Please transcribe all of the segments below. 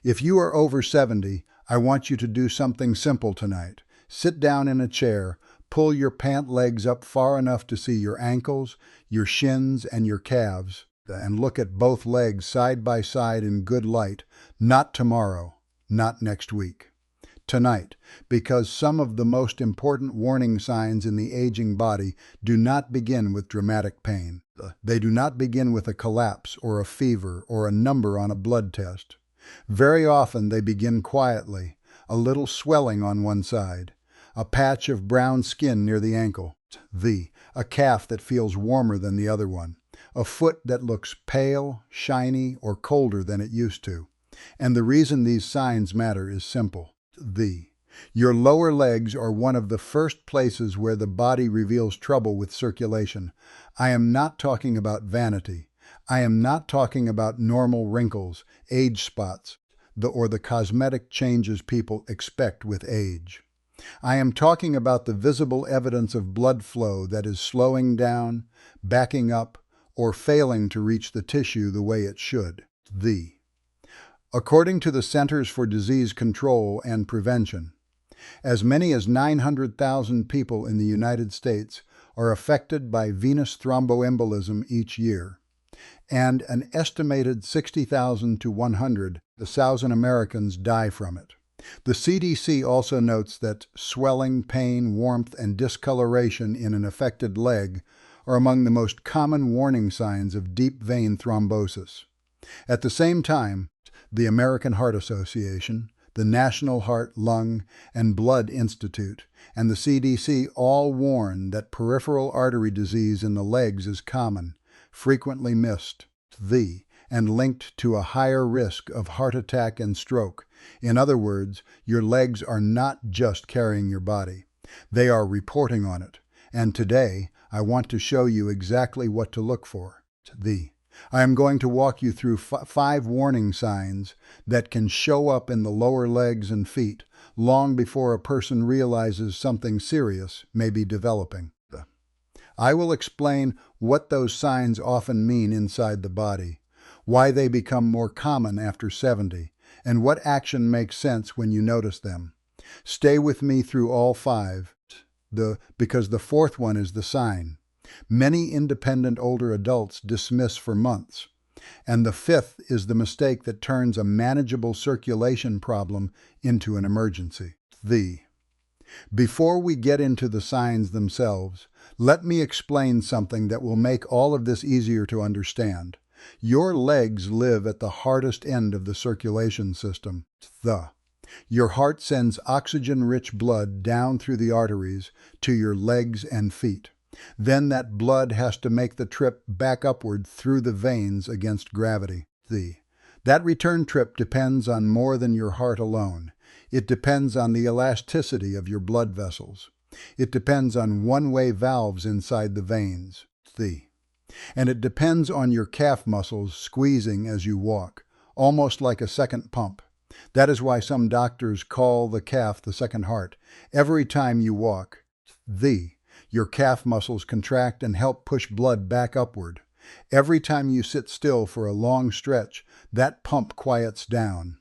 If you are over 70, I want you to do something simple tonight. Sit down in a chair, pull your pant legs up far enough to see your ankles, your shins, and your calves, and look at both legs side by side in good light, not tomorrow, not next week. Tonight, because some of the most important warning signs in the aging body do not begin with dramatic pain. They do not begin with a collapse or a fever or a number on a blood test. Very often they begin quietly, a little swelling on one side, a patch of brown skin near the ankle, a calf that feels warmer than the other one, a foot that looks pale, shiny, or colder than it used to. And the reason these signs matter is simple. Your lower legs are one of the first places where the body reveals trouble with circulation. I am not talking about vanity. I am not talking about normal wrinkles, age spots, or the cosmetic changes people expect with age. I am talking about the visible evidence of blood flow that is slowing down, backing up, or failing to reach the tissue the way it should. According to the Centers for Disease Control and Prevention, as many as 900,000 people in the United States are affected by venous thromboembolism each year, and an estimated 60,000 to 100,000 Americans die from it. The CDC also notes that swelling, pain, warmth, and discoloration in an affected leg are among the most common warning signs of deep vein thrombosis. At the same time, the American Heart Association, the National Heart, Lung, and Blood Institute, and the CDC all warn that peripheral artery disease in the legs is common, frequently missed, and linked to a higher risk of heart attack and stroke. In other words, your legs are not just carrying your body. They are reporting on it. And today, I want to show you exactly what to look for. I am going to walk you through 5 warning signs that can show up in the lower legs and feet long before a person realizes something serious may be developing. I will explain what those signs often mean inside the body, why they become more common after 70, and what action makes sense when you notice them. Stay with me through all 5, because the 4th one is the sign. Many independent older adults dismiss for months. And the 5th is the mistake that turns a manageable circulation problem into an emergency. Before we get into the signs themselves, let me explain something that will make all of this easier to understand. Your legs live at the hardest end of the circulation system. Your heart sends oxygen-rich blood down through the arteries to your legs and feet. Then that blood has to make the trip back upward through the veins against gravity. That return trip depends on more than your heart alone. It depends on the elasticity of your blood vessels. It depends on one-way valves inside the veins. And it depends on your calf muscles squeezing as you walk, almost like a second pump. That is why some doctors call the calf the second heart. Every time you walk, your calf muscles contract and help push blood back upward. Every time you sit still for a long stretch, that pump quiets down.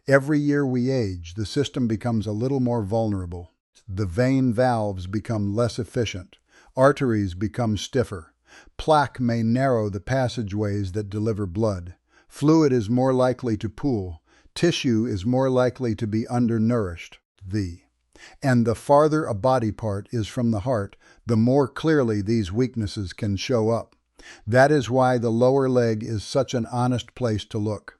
Every year we age, the system becomes a little more vulnerable. The vein valves become less efficient. Arteries become stiffer. Plaque may narrow the passageways that deliver blood. Fluid is more likely to pool. Tissue is more likely to be undernourished. And the farther a body part is from the heart, the more clearly these weaknesses can show up. That is why the lower leg is such an honest place to look.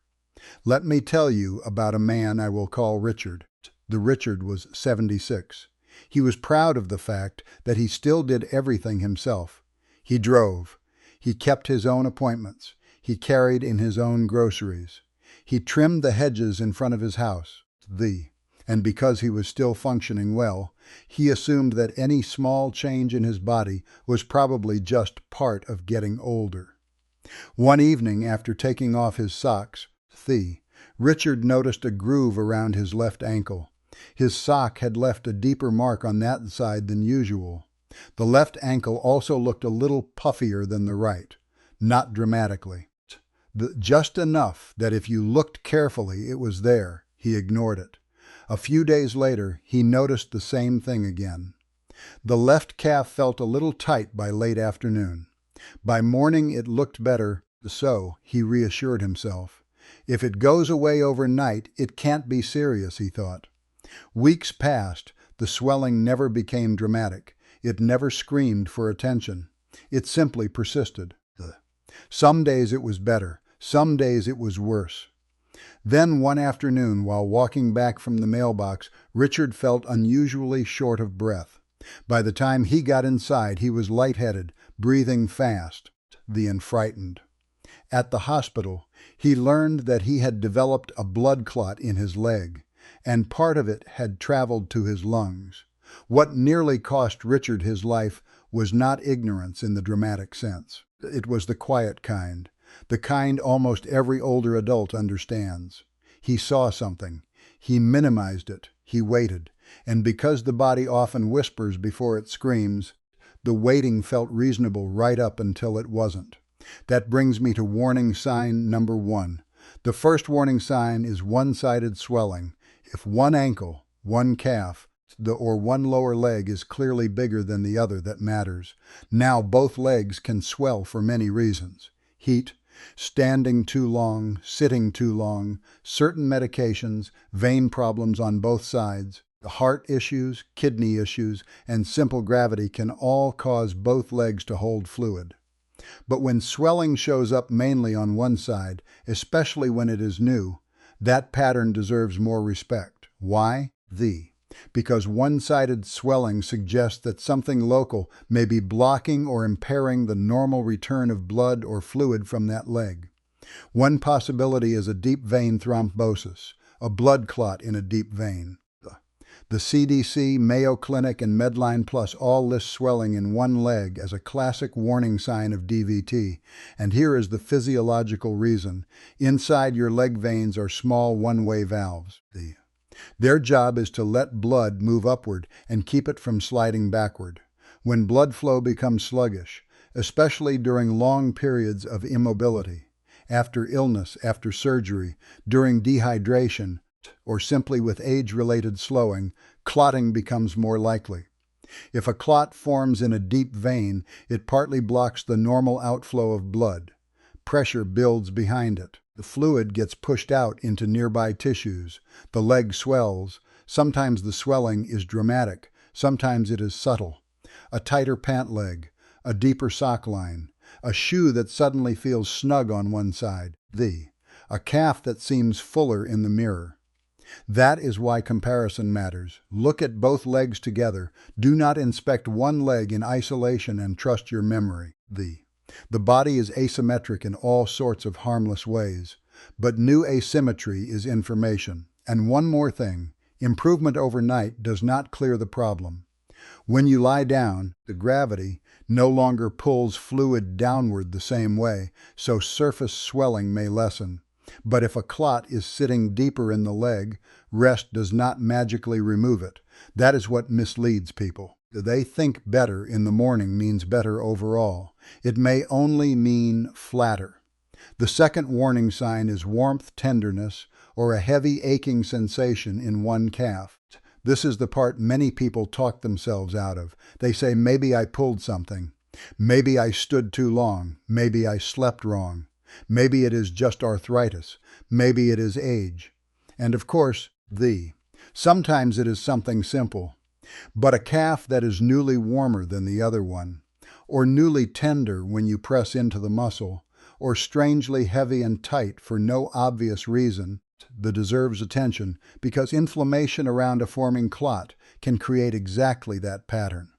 Let me tell you about a man I will call Richard. The Richard was 76. He was proud of the fact that he still did everything himself. He drove. He kept his own appointments. He carried in his own groceries. He trimmed the hedges in front of his house. And because he was still functioning well, he assumed that any small change in his body was probably just part of getting older. One evening, after taking off his socks, Richard noticed a groove around his left ankle. His sock had left a deeper mark on that side than usual. The left ankle also looked a little puffier than the right, not dramatically. Just enough that if you looked carefully, it was there. He ignored it. A few days later, he noticed the same thing again. The left calf felt a little tight by late afternoon. By morning, it looked better, so he reassured himself. If it goes away overnight, it can't be serious, he thought. Weeks passed. The swelling never became dramatic. It never screamed for attention. It simply persisted. Some days it was better. Some days it was worse. Then one afternoon, while walking back from the mailbox, Richard felt unusually short of breath. By the time he got inside, he was lightheaded, breathing fast, and frightened. At the hospital, he learned that he had developed a blood clot in his leg, and part of it had traveled to his lungs. What nearly cost Richard his life was not ignorance in the dramatic sense. It was the quiet kind, the kind almost every older adult understands. He saw something. He minimized it. He waited. And because the body often whispers before it screams, the waiting felt reasonable right up until it wasn't. That brings me to warning sign number 1. The first warning sign is one-sided swelling. If one ankle, one calf, or one lower leg is clearly bigger than the other, that matters. Now both legs can swell for many reasons. Heat, standing too long, sitting too long, certain medications, vein problems on both sides, heart issues, kidney issues, and simple gravity can all cause both legs to hold fluid. But when swelling shows up mainly on one side, especially when it is new, that pattern deserves more respect. Why? Because one-sided swelling suggests that something local may be blocking or impairing the normal return of blood or fluid from that leg. One possibility is a deep vein thrombosis, a blood clot in a deep vein. The CDC, Mayo Clinic, and Medline Plus all list swelling in one leg as a classic warning sign of DVT, and here is the physiological reason. Inside your leg veins are small one-way valves. Their job is to let blood move upward and keep it from sliding backward. When blood flow becomes sluggish, especially during long periods of immobility, after illness, after surgery, during dehydration, or simply with age-related slowing, clotting becomes more likely. If a clot forms in a deep vein, it partly blocks the normal outflow of blood. Pressure builds behind it. The fluid gets pushed out into nearby tissues. The leg swells. Sometimes the swelling is dramatic. Sometimes it is subtle. A tighter pant leg, a deeper sock line, a shoe that suddenly feels snug on one side, a calf that seems fuller in the mirror. That is why comparison matters. Look at both legs together. Do not inspect one leg in isolation and trust your memory. The body is asymmetric in all sorts of harmless ways, but new asymmetry is information. And one more thing, improvement overnight does not clear the problem. When you lie down, the gravity no longer pulls fluid downward the same way, so surface swelling may lessen. But if a clot is sitting deeper in the leg, rest does not magically remove it. That is what misleads people. They think better in the morning means better overall. It may only mean flatter. The second warning sign is warmth, tenderness, or a heavy aching sensation in one calf. This is the part many people talk themselves out of. They say, maybe I pulled something. Maybe I stood too long. Maybe I slept wrong. Maybe it is just arthritis. Maybe it is age. And of course, sometimes it is something simple. But a calf that is newly warmer than the other one, or newly tender when you press into the muscle, or strangely heavy and tight for no obvious reason, that deserves attention because inflammation around a forming clot can create exactly that pattern.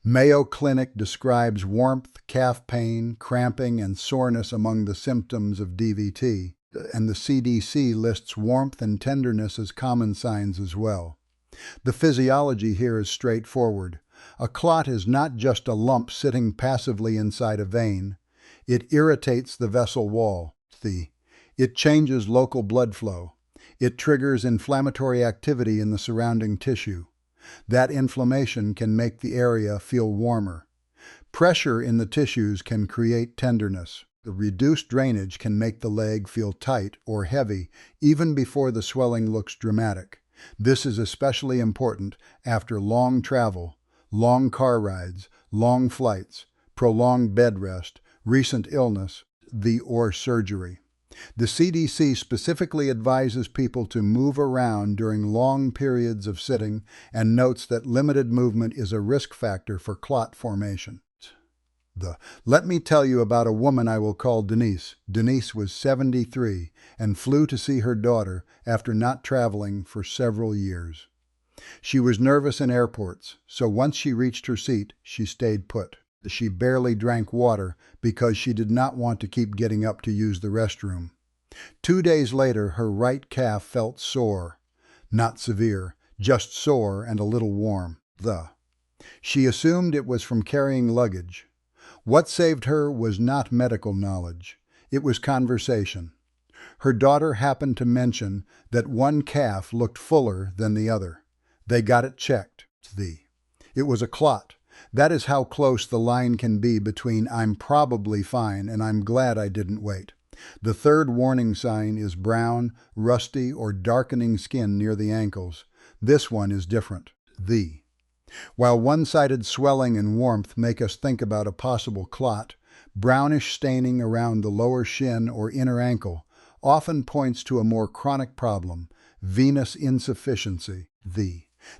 Mayo Clinic describes warmth, calf pain, cramping, and soreness among the symptoms of DVT, and the CDC lists warmth and tenderness as common signs as well. The physiology here is straightforward. A clot is not just a lump sitting passively inside a vein. It irritates the vessel wall. It changes local blood flow. It triggers inflammatory activity in the surrounding tissue. That inflammation can make the area feel warmer. Pressure in the tissues can create tenderness. The reduced drainage can make the leg feel tight or heavy even before the swelling looks dramatic. This is especially important after long travel, long car rides, long flights, prolonged bed rest, recent illness, or surgery. The CDC specifically advises people to move around during long periods of sitting and notes that limited movement is a risk factor for clot formation. Let me tell you about a woman I will call Denise. Denise was 73 and flew to see her daughter after not traveling for several years. She was nervous in airports, so once she reached her seat, she stayed put. She barely drank water because she did not want to keep getting up to use the restroom. 2 days later, her right calf felt sore. Not severe, just sore and a little warm. She assumed it was from carrying luggage. What saved her was not medical knowledge. It was conversation. Her daughter happened to mention that one calf looked fuller than the other. They got it checked. It was a clot. That is how close the line can be between "I'm probably fine" and "I'm glad I didn't wait." The third warning sign is brown, rusty, or darkening skin near the ankles. This one is different. While one-sided swelling and warmth make us think about a possible clot, brownish staining around the lower shin or inner ankle often points to a more chronic problem, venous insufficiency.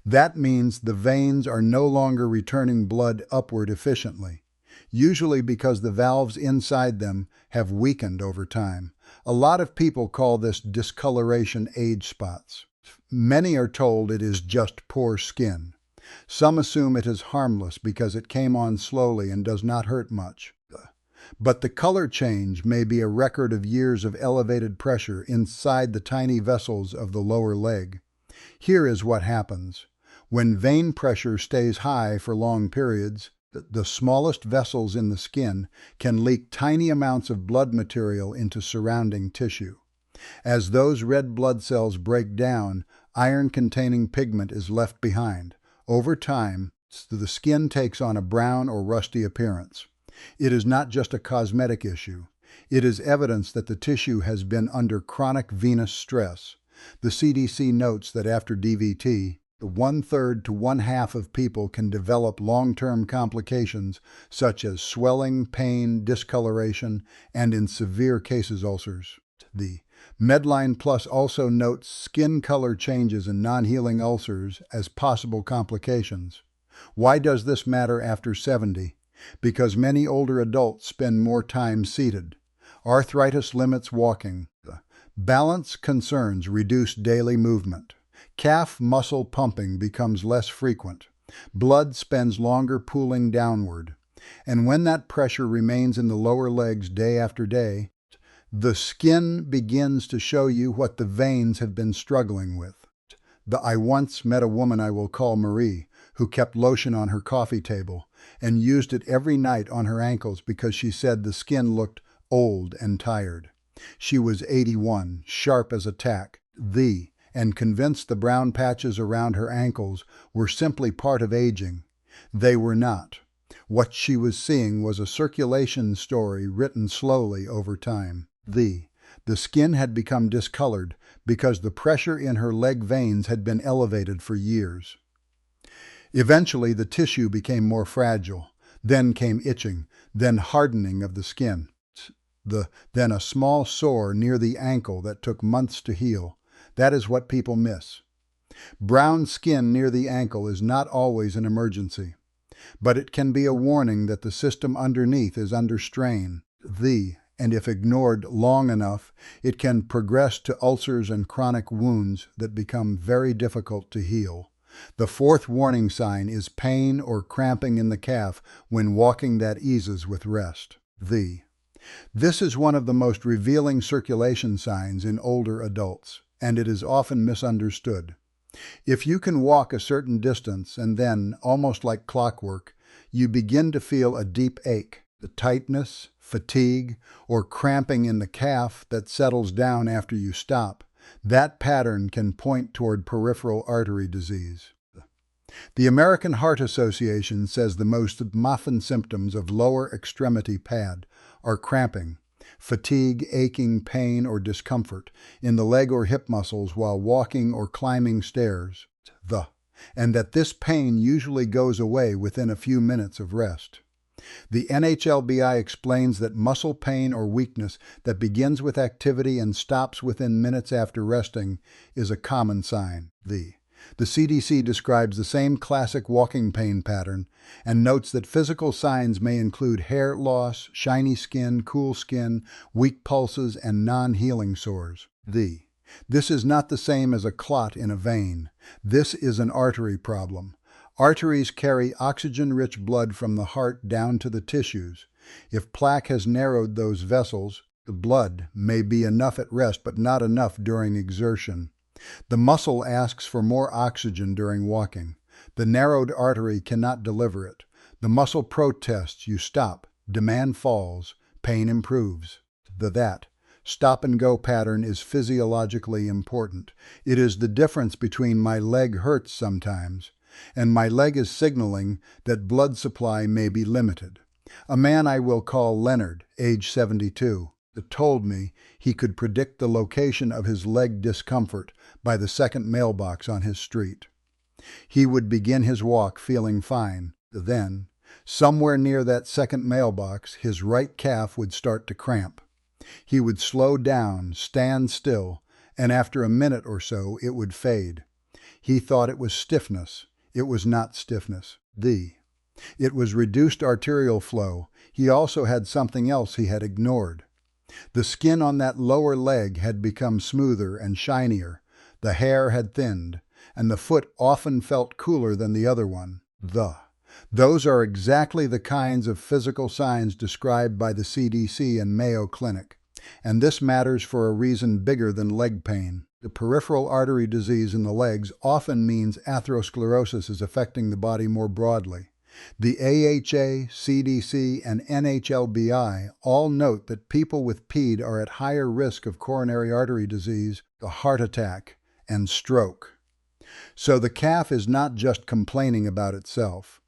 That means the veins are no longer returning blood upward efficiently, usually because the valves inside them have weakened over time. A lot of people call this discoloration age spots. Many are told it is just poor skin. Some assume it is harmless because it came on slowly and does not hurt much. But the color change may be a record of years of elevated pressure inside the tiny vessels of the lower leg. Here is what happens. When vein pressure stays high for long periods, the smallest vessels in the skin can leak tiny amounts of blood material into surrounding tissue. As those red blood cells break down, iron-containing pigment is left behind. Over time, the skin takes on a brown or rusty appearance. It is not just a cosmetic issue. It is evidence that the tissue has been under chronic venous stress. The CDC notes that after DVT, 1/3 to 1/2 of people can develop long-term complications such as swelling, pain, discoloration, and in severe cases ulcers. The Medline Plus also notes skin color changes in non-healing ulcers as possible complications. Why does this matter after 70? Because many older adults spend more time seated. Arthritis limits walking. Balance concerns reduce daily movement. Calf muscle pumping becomes less frequent. Blood spends longer pooling downward. And when that pressure remains in the lower legs day after day, the skin begins to show you what the veins have been struggling with. I once met a woman I will call Marie, who kept lotion on her coffee table and used it every night on her ankles because she said the skin looked old and tired. She was 81, sharp as a tack, and convinced the brown patches around her ankles were simply part of aging. They were not. What she was seeing was a circulation story written slowly over time. The skin had become discolored because the pressure in her leg veins had been elevated for years. Eventually, the tissue became more fragile. Then came itching, then hardening of the skin. Then a small sore near the ankle that took months to heal. That is what people miss. Brown skin near the ankle is not always an emergency, but it can be a warning that the system underneath is under strain. And if ignored long enough, it can progress to ulcers and chronic wounds that become very difficult to heal. The fourth warning sign is pain or cramping in the calf when walking that eases with rest. This is one of the most revealing circulation signs in older adults, and it is often misunderstood. If you can walk a certain distance and then, almost like clockwork, you begin to feel a deep ache, the tightness, fatigue, or cramping in the calf that settles down after you stop, that pattern can point toward peripheral artery disease. The American Heart Association says the most often symptoms of lower extremity pad are cramping, fatigue, aching, pain, or discomfort in the leg or hip muscles while walking or climbing stairs. And that this pain usually goes away within a few minutes of rest. The NHLBI explains that muscle pain or weakness that begins with activity and stops within minutes after resting is a common sign. The CDC describes the same classic walking pain pattern and notes that physical signs may include hair loss, shiny skin, cool skin, weak pulses, and non-healing sores. This is not the same as a clot in a vein. This is an artery problem. Arteries carry oxygen-rich blood from the heart down to the tissues. If plaque has narrowed those vessels, the blood may be enough at rest but not enough during exertion. The muscle asks for more oxygen during walking. The narrowed artery cannot deliver it. The muscle protests, you stop, demand falls, pain improves. That stop-and-go pattern is physiologically important. It is the difference between my leg hurts sometimes and my leg is signaling that blood supply may be limited. A man I will call Leonard, age 72, told me he could predict the location of his leg discomfort by the second mailbox on his street. He would begin his walk feeling fine. Then, somewhere near that second mailbox, his right calf would start to cramp. He would slow down, stand still, and after a minute or so it would fade. He thought it was stiffness. It was not stiffness. It was reduced arterial flow. He also had something else he had ignored. The skin on that lower leg had become smoother and shinier. The hair had thinned, and the foot often felt cooler than the other one. Those are exactly the kinds of physical signs described by the CDC and Mayo Clinic. And this matters for a reason bigger than leg pain. The peripheral artery disease in the legs often means atherosclerosis is affecting the body more broadly. The AHA, CDC, and NHLBI all note that people with PED are at higher risk of coronary artery disease, a heart attack, and stroke. So the calf is not just complaining about itself.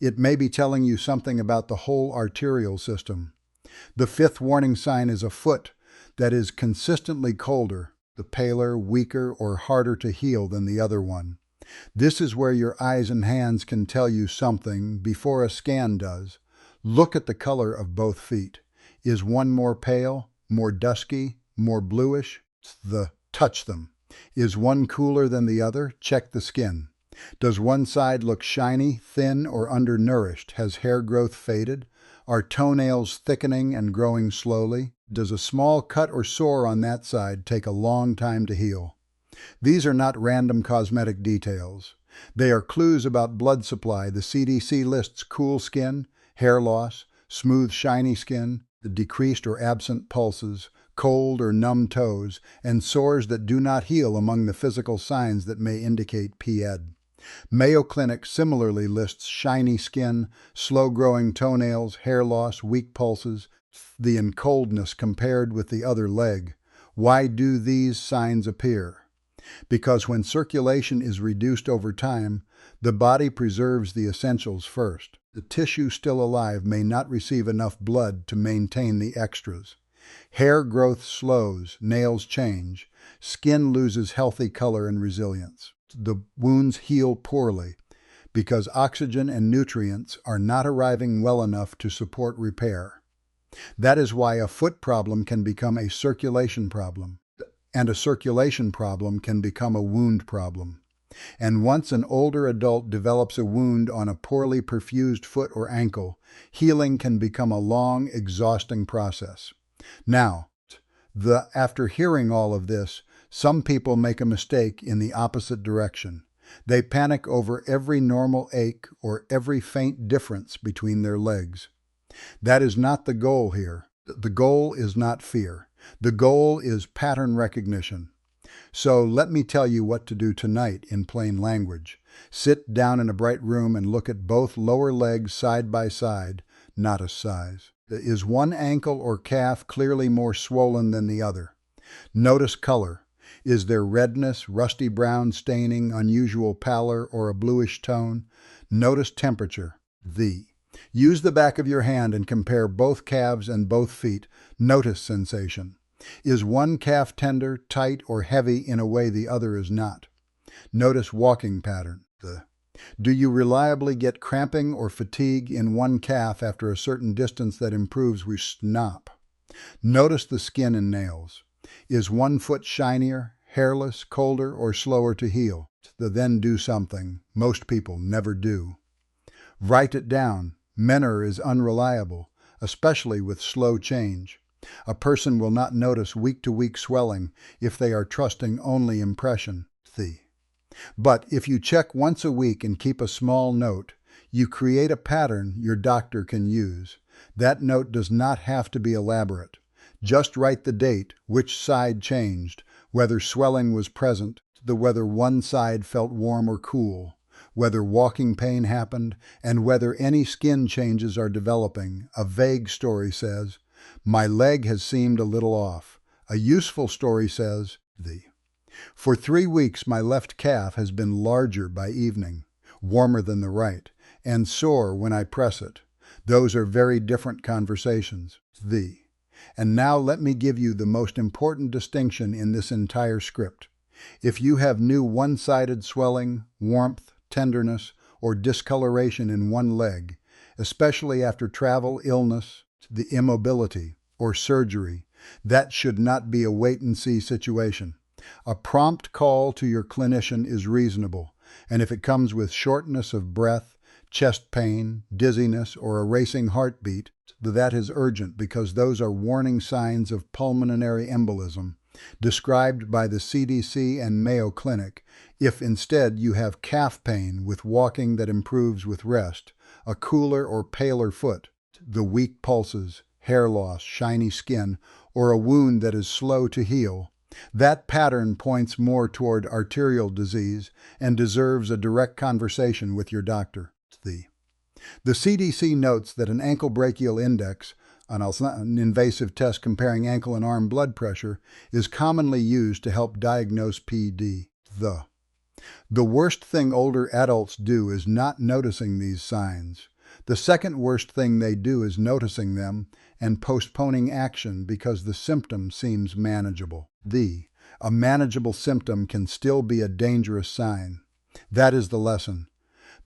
It may be telling you something about the whole arterial system. The fifth warning sign is a foot that is consistently colder, the paler, weaker, or harder to heal than the other one. This is where your eyes and hands can tell you something before a scan does. Look at the color of both feet. Is one more pale, more dusky, more bluish? Touch them. Is one cooler than the other? Check the skin. Does one side look shiny, thin, or undernourished? Has hair growth faded? Are toenails thickening and growing slowly? Does a small cut or sore on that side take a long time to heal? These are not random cosmetic details. They are clues about blood supply. The CDC lists cool skin, hair loss, smooth shiny skin, the decreased or absent pulses, cold or numb toes, and sores that do not heal among the physical signs that may indicate PED. Mayo Clinic similarly lists shiny skin, slow-growing toenails, hair loss, weak pulses, and coldness compared with the other leg. Why do these signs appear? Because when circulation is reduced over time, the body preserves the essentials first. The tissue still alive may not receive enough blood to maintain the extras. Hair growth slows, nails change, skin loses healthy color and resilience. The wounds heal poorly because oxygen and nutrients are not arriving well enough to support repair. That is why a foot problem can become a circulation problem, and a circulation problem can become a wound problem. And once an older adult develops a wound on a poorly perfused foot or ankle, healing can become a long, exhausting process. Now, after hearing all of this, some people make a mistake in the opposite direction. They panic over every normal ache or every faint difference between their legs. That is not the goal here. The goal is not fear. The goal is pattern recognition. So let me tell you what to do tonight in plain language. Sit down in a bright room and look at both lower legs side by side, not a size. Is one ankle or calf clearly more swollen than the other? Notice color. Is there redness, rusty brown staining, unusual pallor, or a bluish tone? Notice temperature. Use the back of your hand and compare both calves and both feet. Notice sensation. Is one calf tender, tight, or heavy in a way the other is not? Notice walking pattern. Do you reliably get cramping or fatigue in one calf after a certain distance that improves with snap? Notice the skin and nails. Is one foot shinier, hairless, colder, or slower to heal? Then do something most people never do. Write it down. Manner is unreliable, especially with slow change. A person will not notice week-to-week swelling if they are trusting only impression. But if you check once a week and keep a small note, you create a pattern your doctor can use. That note does not have to be elaborate. Just write the date, which side changed, whether swelling was present, whether one side felt warm or cool, whether walking pain happened, and whether any skin changes are developing. A vague story says, "My leg has seemed a little off." A useful story says, "For 3 weeks my left calf has been larger by evening, warmer than the right, and sore when I press it." Those are very different conversations. And now let me give you the most important distinction in this entire script. If you have new one-sided swelling, warmth, tenderness, or discoloration in one leg, especially after travel, illness, the immobility, or surgery, that should not be a wait-and-see situation. A prompt call to your clinician is reasonable, and if it comes with shortness of breath, chest pain, dizziness, or a racing heartbeat, that is urgent because those are warning signs of pulmonary embolism, described by the CDC and Mayo Clinic. If instead you have calf pain with walking that improves with rest, a cooler or paler foot, the weak pulses, hair loss, shiny skin, or a wound that is slow to heal, that pattern points more toward arterial disease and deserves a direct conversation with your doctor. The CDC notes that an ankle brachial index, an invasive test comparing ankle and arm blood pressure, is commonly used to help diagnose PD. The worst thing older adults do is not noticing these signs. The second worst thing they do is noticing them and postponing action because the symptom seems manageable. A manageable symptom can still be a dangerous sign. That is the lesson.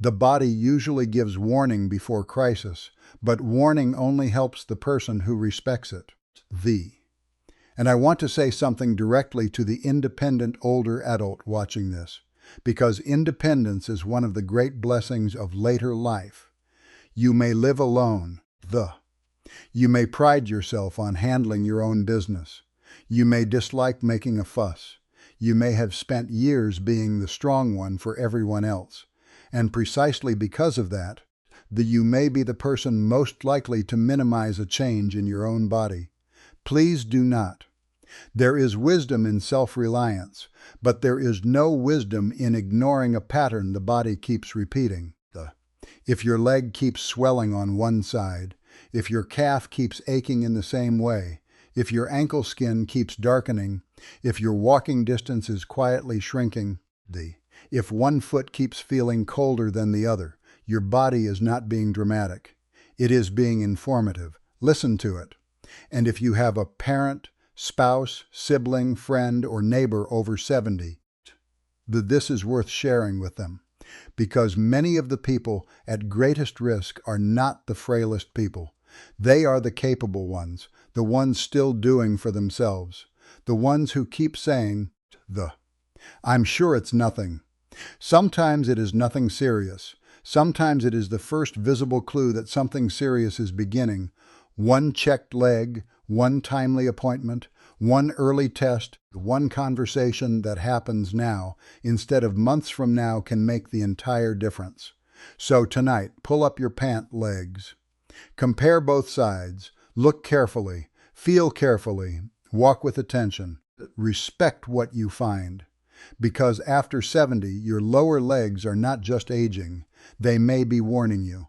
The body usually gives warning before crisis, but warning only helps the person who respects it. And I want to say something directly to the independent older adult watching this, because independence is one of the great blessings of later life. You may live alone. You may pride yourself on handling your own business. You may dislike making a fuss. You may have spent years being the strong one for everyone else. And precisely because of that, you may be the person most likely to minimize a change in your own body. Please do not. There is wisdom in self-reliance, but there is no wisdom in ignoring a pattern the body keeps repeating. If your leg keeps swelling on one side, if your calf keeps aching in the same way, if your ankle skin keeps darkening, if your walking distance is quietly shrinking, if one foot keeps feeling colder than the other, your body is not being dramatic. It is being informative. Listen to it. And if you have a parent, spouse, sibling, friend, or neighbor over 70, this is worth sharing with them, because many of the people at greatest risk are not the frailest people. They are the capable ones, the ones still doing for themselves, the ones who keep saying, "I'm sure it's nothing." Sometimes it is nothing serious. Sometimes it is the first visible clue that something serious is beginning. One checked leg, one timely appointment, one early test, one conversation that happens now instead of months from now can make the entire difference. So tonight, pull up your pant legs. Compare both sides. Look carefully. Feel carefully. Walk with attention. Respect what you find. Because after 70, your lower legs are not just aging. They may be warning you.